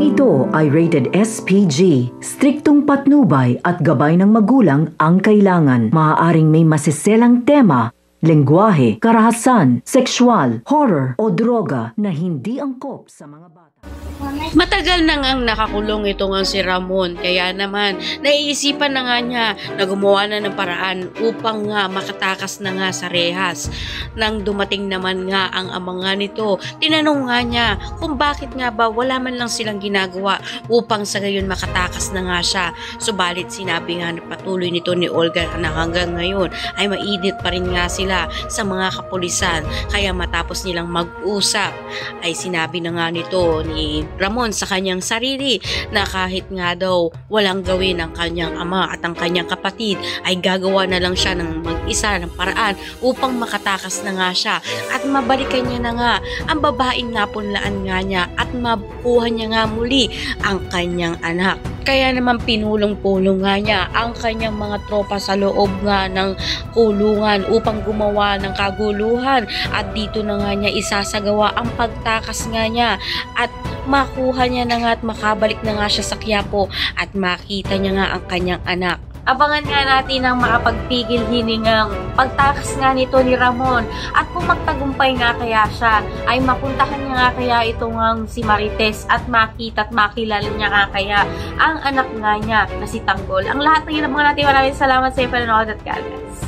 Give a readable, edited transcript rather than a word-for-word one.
ito ay rated SPG. Striktong patnubay at gabay ng magulang ang kailangan. Maaaring may masiselang tema, lengguwahe, karahasan, sexual, horror o droga na hindi angkop sa mga bata. Matagal na ngang nakakulong ito nga si Ramon, kaya naman naiisipan na nga niya na gumawa na ng paraan upang nga makatakas na nga sa rehas. Nang dumating naman nga ang ama nga nito, tinanong nga niya kung bakit nga ba wala man lang silang ginagawa upang sa gayon makatakas na nga siya. Subalit sinabi nga na patuloy nito ni Olga na hanggang ngayon ay mainit pa rin nga sila sa mga kapulisan. Kaya matapos nilang mag-usap ay sinabi na nga nito ni Ramon sa kanyang sarili na kahit nga daw walang gawin ang kanyang ama at ang kanyang kapatid ay gagawa na lang siya ng mag-isa ng paraan upang makatakas na nga siya at mabalikan niya na nga ang babaeng napunlaan nga niya at mabuhay niya nga muli ang kanyang anak. Kaya naman pinulong-pulong nga niya ang kanyang mga tropa sa loob nga ng kulungan upang gumawa ng kaguluhan at dito na nga niya isasagawa ang pagtakas nga niya at makuha niya na nga at makabalik na nga siya sa Quiapo at makita niya nga ang kanyang anak. Abangan nga natin ang makapagpigil hiningang pagtakas nga nito ni Ramon at kung magtagumpay nga kaya siya ay mapuntahan niya nga kaya itong si Marites at makita at makilala niya nga kaya ang anak nga niya na si Tanggol. Ang lahat ng inabangan natin, maraming salamat sa iyo panonood at God bless.